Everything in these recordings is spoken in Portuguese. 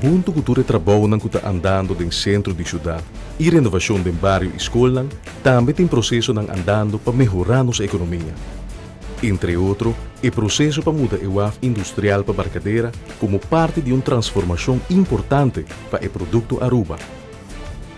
junto com o trabalho que está andando no centro da cidade e renovação do bairro e escola, também tem processo andando para melhorar nossa economia. Entre outros, o processo para mudar o UAF industrial para Barcadeira como parte de uma transformação importante para o produto Aruba.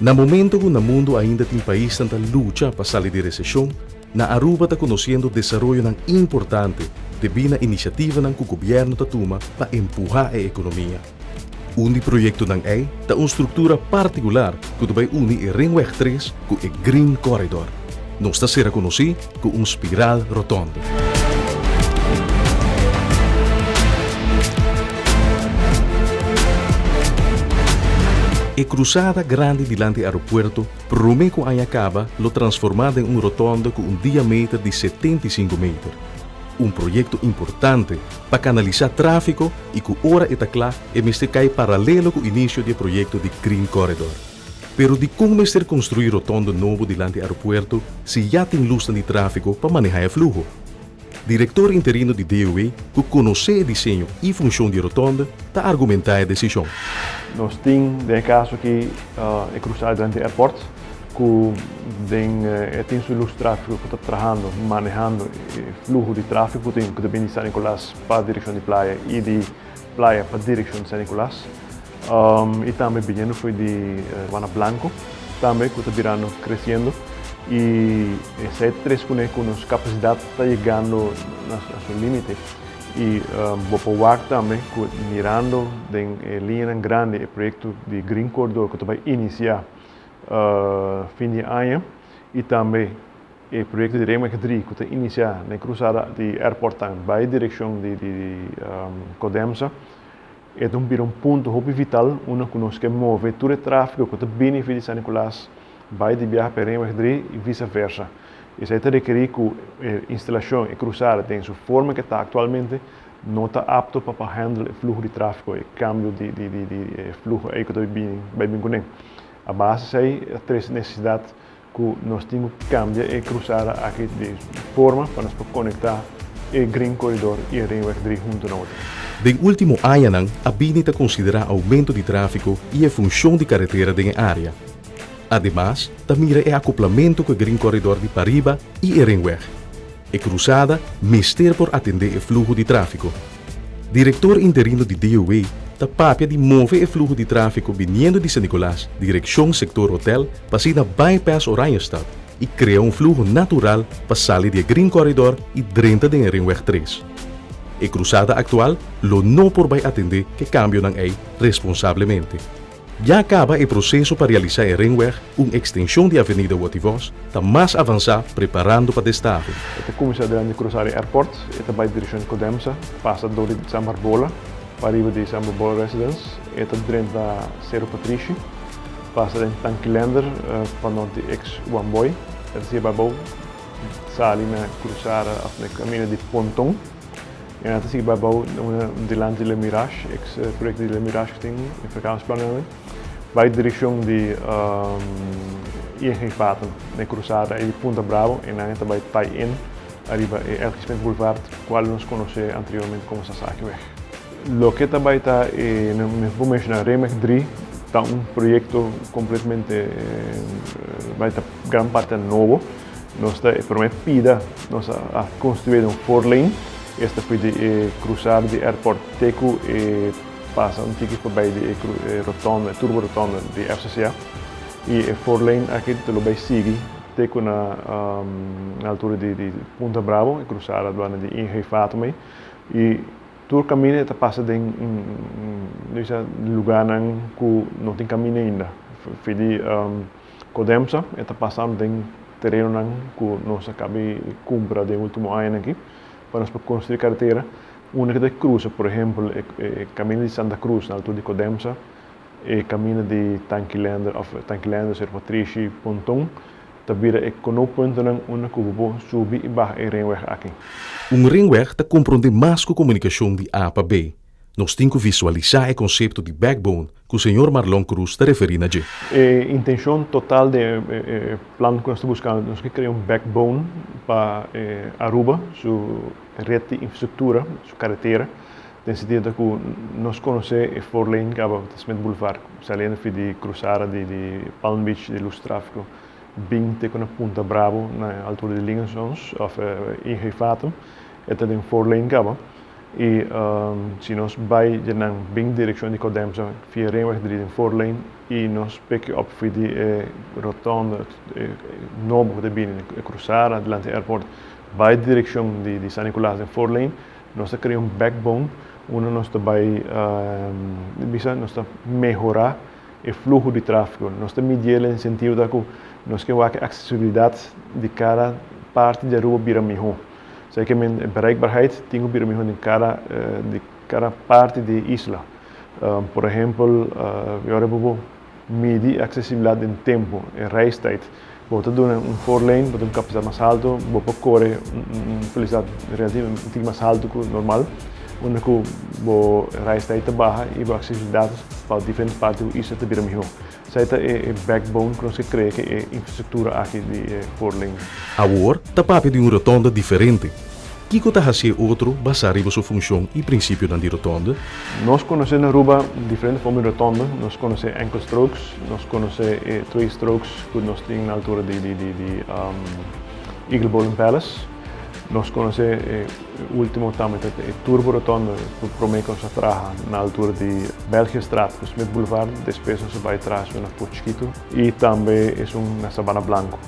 No momento que o mundo ainda tem países que luta para sair da recessão, na Aruba está conhecendo o desenvolvimento importante devido à iniciativa que o governo está tomando para empurrar a economia. Um projeto é uma estrutura particular que vai unir o Ringweg 3 com o Green Corridor. Não está sendo conhecido como uma espiral rotonda. A cruzada grande diante do aeroporto promete que acaba lo transformada em uma rotonda com um diâmetro de 75 metros. Um projeto importante para canalizar tráfego e que ora está claro é cai paralelo com o início do projeto de Green Corridor. Pero de como ser construir rotonda novo diante do aeroporto se já tem luz de tráfego para manejar o fluxo. Diretor interino de DOE, que conhece o desenho e função de rotonda, está argumentar a decisão. Nós temos, no caso aqui, a cruzada diante do aeroporto, que tem seu luz de tráfego que está trabalhando, manejando o fluxo de tráfego, que depende de San Nicolás para a direção de praia e de praia para a direção de San Nicolás. E também vindo foi de Juana Blanco, também que está virando, crescendo. E essa três com a capacidade está chegando a seu limite. E Bopoar também, mirando em linha grande o projeto de Green Corridor que vai iniciar fim de ano e também o projeto de Ringweg 3 que vai iniciar na cruzada de aeroporto vai direção de Codemsa. É um ponto muito vital, onde nós queremos mover todo o tráfego que vem de San Nicolás vai de viajar para Ringweg 3 e vice-versa. Isso requer que a instalação e cruzada tem sua forma que está atualmente não está apto para handle o fluxo de tráfego e cambio de fluxo aí que vai vir com ele. A base é a três necessidades que nós temos que cambiar e cruzar aqui de forma para nós conectar o Green Corridor e o Ringweg 3 junto na outra. No último ano, a BINI está considerando aumento de tráfego e a função de carretera da área. Además, também é acoplamento com o Green Corridor de Pariba e o Ringweg. A cruzada mister por atender o fluxo de tráfego. Diretor interino de DOE está papia de mover o fluxo de tráfego vindo de San Nicolás, direção sector hotel, para ir na bypass Oranjestad e criar fluxo natural para sair do Green Corridor e dentro do Ringweg 3. A cruzada atual não por vai atender que cambio não é responsavelmente. Já acaba o processo para realizar o Ringweg, uma extensão de Avenida Wativos, está mais avançada, preparando para destaque. Este começa a cruzar o aeroporto, este vai direção de Codemsa, passa do de San Barbola, para ir de San Barbola Residence, este dentro da Cerro Patrici, passa em Tanquilander, para norte ex-Wamboy, este vai sair na cruzar no caminho de Pontão, e antes vai delante de Mirage, ex-projeto de Mirage que tem em frequência vai direção de Ingefaten, na cruzada de Punta Bravo, e na vai tie-in, arriba o Elgisment Boulevard, qual nós conhecemos anteriormente como Sasaki-weg. O que também está, vou mencionar, Ringweg 3, está projeto completamente, vai estar grande parte novo, nós estamos prometida, nós a construir four lane. Esta foi de cruzar de aeroporto Teco e passa ticket voorbij de rotonda, turbo rotonda de FCCA. E a four lane aqui te lo vai seguir Teco na altura de Punta Bravo e cruzar a aduana de Ingefaten. E todo caminho está passa em lugar que não tem caminho ainda. Foi de Codemsa, está passando em terreno que nós acabamos de comprar no último ano aqui. Para construir carretera, uma que cruza, por exemplo, o caminho de Santa Cruz, na altura de Codemsa, o caminho de Tanquilander, Cerro Patrici, Pontão, também é com o ponto onde o vou subir e baixar o Ringweg aqui. Ringweg está compreende mais com a comunicação de A para B. Nós temos que visualizar o conceito de backbone que o Sr. Marlon Cruz está referindo a. A intenção total do plano que nós estamos buscando é criar backbone para Aruba, sua rede de infraestrutura, sua carretera, no sentido que nós conhecemos a Forlane, que é o Boulevard, saindo de cruzada de Palm Beach, de luz tráfico, bem com a Punta Bravo, na altura de Lingenssons, ou em Reifatum, é também Forlane, que e se nós vai na bem direção de Codemsa, via Ringweg 3 em Forlane, e nós pick up via de rotonda, novo de bem, cruzada, delante do aeroporto, vai direção de San Nicolás em Forlane, nós criamos backbone, onde nós vai melhorar o fluxo de tráfego, nós medir no sentido de que nós queremos a acessibilidade de cada parte da rua Biramiho. Sei que a bereikbaarheid tem Biramiho de cada parte da isla. Por exemplo, agora vou medir a acessibilidade em tempo, em reistijd. Vou fazer Forlane, vou ter uma capacidade mais alta, vou correr uma velocidade relativamente mais alta que o normal, onde vou reistijd baixa e vou acessibilidade para diferentes partes da isla de Biramiho. Essa é a backbone que nós criamos, que é a infraestrutura aqui de Forlane. Agora, está papo de uma rotonda diferente. O que está fazendo outro baseado em sua função e princípio da rotonda? Nós conhecemos na Aruba diferentes formas de rotonda. Nós conhecemos ankle strokes, nós conhecemos three strokes que nós temos na altura de Eagle Bowling Palace. Nós conhecemos o último também, a turbo rotonda, que promete que traga na altura de Belgiastraat, o Smith Boulevard, depois nós vai atrás na Porto e também é na Sabana Blanco.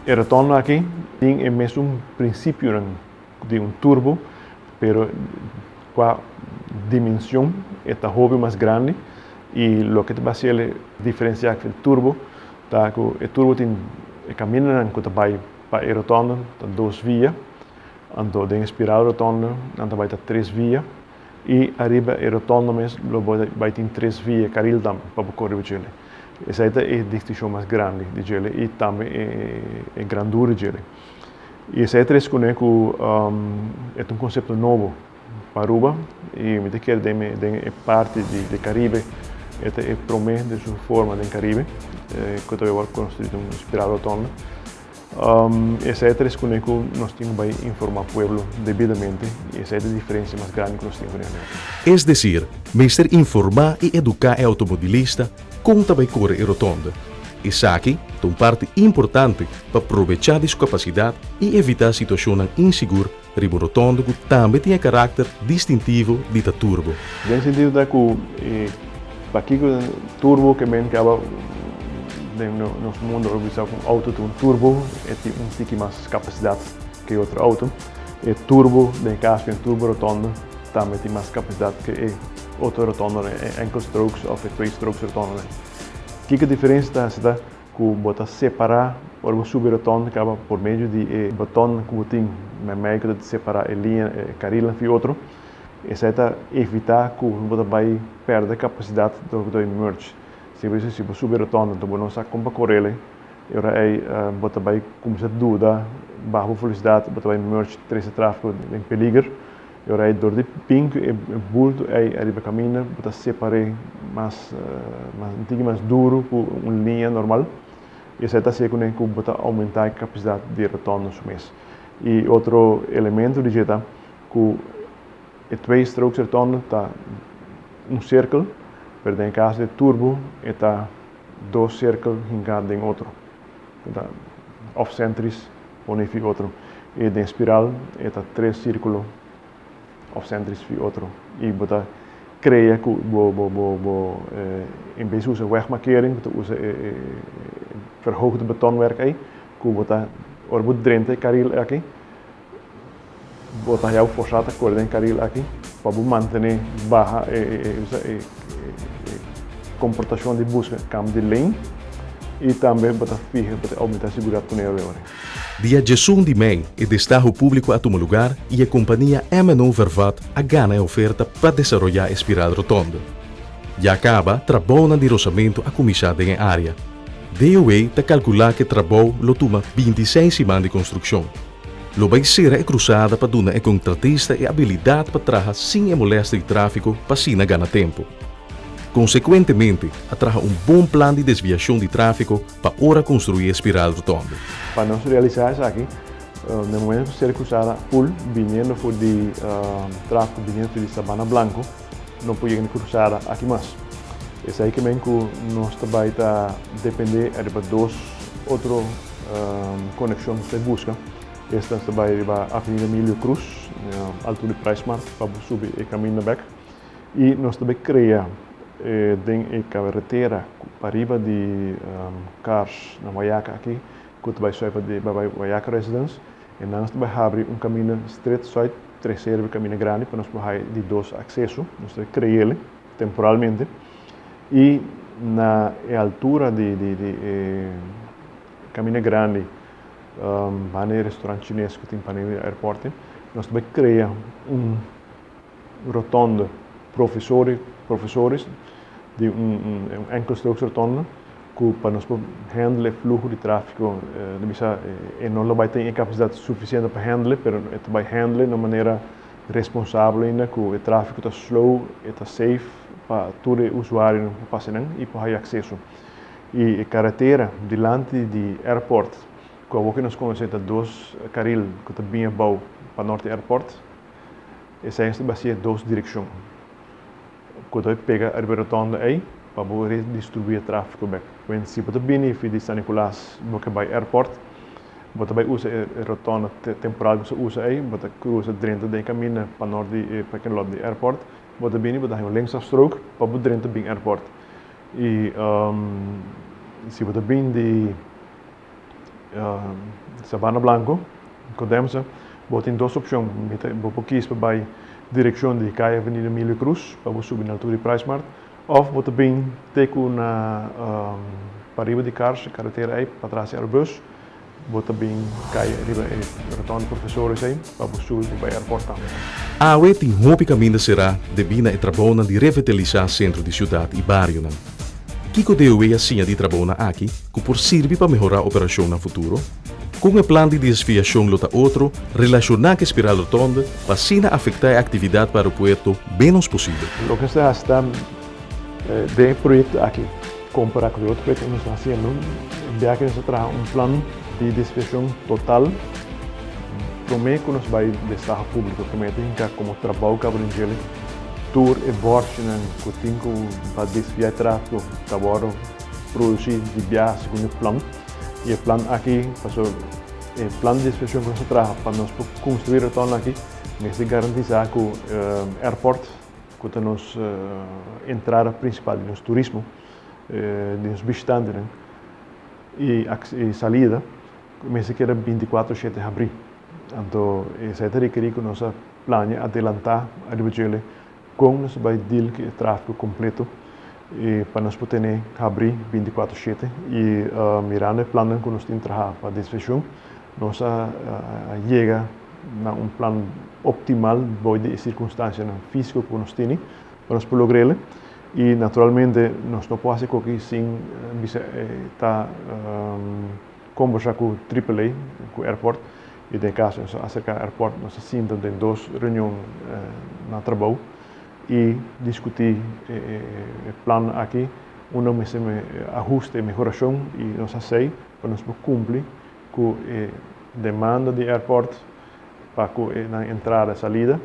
A rotonda aqui tem o mesmo princípio de turbo, pero com a dimensão é mais grande e o que vai ser diferenciar com o turbo, tá que o turbo tem caminho que vai para a rotonda, tem 2 vias, então tem espiral rotonda, então vai ter 3 vias e arriba a rotonda mesmo vai ter 3 vias carril também para correr o gelo. Essa é a distinção mais grande de gelo e também a grandura de gelo. E esse é um conceito novo para Aruba e me quer de parte de Caribe, é promete de sua forma de Caribe, que eu vou construir uma espiral rotonda. Esse é que nós temos que informar o povo devidamente e essa é a diferença mais grande que nós temos. É decir, mestre informar e educar o automobilista como também correr a rotonda. Isso aqui é uma parte importante para aproveitar de sua capacidade e evitar situações inseguras ribo rotonda que também tem caráter distintivo de turbo. No sentido de que aqui o turbo que me acaba no nosso mundo com auto tem turbo tem pouco mais capacidade que outro auto. E turbo, no caso de turbo rotonda, também tem mais capacidade que outro rotonda, ankle strokes ou three strokes rotonda. O que a diferença está que bota separar o subrotonda acaba por meio de botão que tem na meio de separar a linha carril e outro. Isso é evitar que você vai perder a capacidade do merge. Se você subir rotonda, então não sabe como correr, você vai começar a dúvida, baixa velocidade, você vai merge 3 tráfego em peligro. E ora dor de pink e bulto arriba caminha, para separar mais duro com uma linha normal. E isso está sendo que para aumentar a capacidade de retorno no mês. E outro elemento de jeta que o 2 strokes retorno está círculo, mas em caso de turbo está 2 círculos hincados em outro. Então, off-centris, bonifica outro. E em espiral está 3 círculos off-centris e outro. E você cria que em vez de usar wegmarkering, você usa verhoogde betonwerk aí, que você orbuut drente carril aqui, você já forçado a correr em carril aqui, para manter baixa comportação de busca cambio de lane e também para aumentar a segurança com ele. Dia 1 de maio, o destaque público a tomar lugar e a companhia M&O Vervat a ganha a oferta para desenvolver a espiral rotonda. Já acaba trabalho de roçamento a comissário em área. DOE está calcular que o trabalho lo toma 26 semanas de construção. Lo vai ser a cruzada para dar a contratista a habilidade para trabalhar sem a moléstia de tráfego para assim ganhar tempo. Consequentemente, atraja um bom plano de desviação de tráfego para ora construir a espiral rotonda. Para nós realizar isso aqui, no momento que você cruzar full, vindo por de tráfego, vindo de Sabana Blanco, não pode cruzar aqui mais. Esse aí que vem que nós também depender de duas outras conexões que você busca. Esta também é a Avenida Emílio Cruz, altura de Pricemart, para subir o caminho back. E nós também criamos a carretera para riba de cars na Guayaca aqui, que também sai para Guayaca Residence. E nós também abrir caminho estreito, só terceiro caminho grande, para nós poder de dois acessos. Nós também criamos ele temporalmente. E na altura de caminho grande, vai restaurante chinês que tem para o aeroporto, nós também criamos rotonda professores de enclosure rotonda que para nós handle fluxo de tráfego e não vai ter capacidade suficiente para handle, mas vai handle de maneira responsável ainda que o tráfego está slow, está safe para todo usuário passar e para ter acesso. E a carretera delante do aeroporto, como que nós conhecemos dois carris que está bem bom para o norte airport, essa é vai ser duas direções. Quando pega a rotonda aí, para redistribuir o tráfego back. Quando se você bem de San Nicolás, você vai airport, você vai usar a rotonda temporal que você usa aí, você cruza dentro do caminho para o norte para aquele lado do airport, você bem você tem links stroke para você dentro do airport. E se você bem de Sabana Blanco, você tem duas opções. Você quis para a direção de Caia Avenida Emílio Cruz, para você subir na altura de Pricemart, ou você bem ter na para riba de carros, carretera aí, para trás do bus, você bem cai riba e rotonda professores aí, para você subir para o aeroporto também. A AUE tem um caminho será devina e trabalha de revitalizar o centro de cidade e bairro. Kiko deu assim de trabalho aqui, que por servir para melhorar a operação no futuro, com o plano de desviação lota outro, relacionar com a espiral rotonda, para assim afetar a atividade para o puerto menos possível. O que está de projeto aqui, comparado com o outro projeto que nós estamos fazendo, já que nós traz plano de desviação total, prometo que nós vai deixar público, prometo que como trabalho que abrange tour e borgen que tem para desviar tráfego, trabalho produzir de viagem segundo o plano. E o plano aqui, o plano de desviação que nós traz para nós construir o plano aqui, nós garantizar que o aeroporto, que nós entrada principal de nosso turismo, de nos visitantes, e saída, começa que era 24/7 de abril. Então, isso é requerir que nós plane adelantar a Ribagele com nós vai deal que tráfego completo e para nós poder abrir 24/7 e mirando o plano que nós temos para a desviação, nós chega a plano optimal de circunstâncias físicas que nós temos para nós lograr e naturalmente nós não podemos fazer aqui sem conversar com o AAA, com o aeroporto e em caso acerca do aeroporto nós sempre temos duas reuniões no trabalho e discutir o plano aqui, uma ajuste e melhoração e nós aceitamos para nós cumprir com a demanda do aeroporto para na entrada e saída,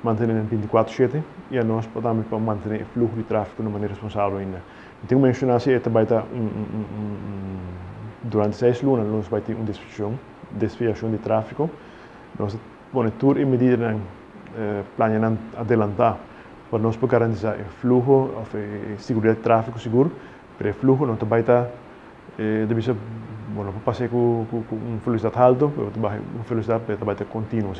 manter 24/7 e a nós também para manter o fluxo de tráfego de maneira responsável ainda. Tenho que mencionar que vai ter durante 6 lunas nós vai ter uma desviação de tráfego, nós monitor e medida planejando adelantar para nós garantizar o fluxo, a segurança de tráfego seguro, para o fluxo não vai estar deve ser passar com velocidade alta, uma velocidade vai estar contínua.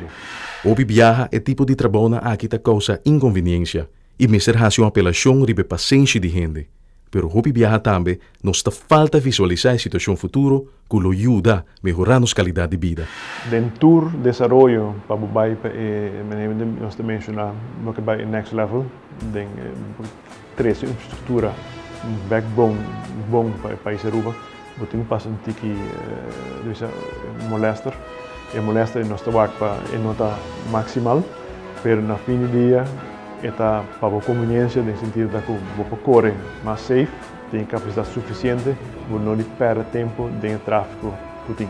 O viaja é tipo de trabalho aqui que causa inconveniência e mesmo hace uma apelação ribe paciência de gente. Pero o viaja também nos falta visualizar a situação futuro que lo ajuda a melhorar nossa qualidade de vida. Dentro do desenvolvimento para nós mencionar que vai next level, tem três infraestrutura, backbone bom para o país Aruba. Eu tenho passado que molestar, e molestar nós trabalhamos para a nota maximal, pero na fim do dia está para a conveniência no sentido de que você corre mais safe, tem capacidade suficiente, você não perde tempo de tráfego que tem.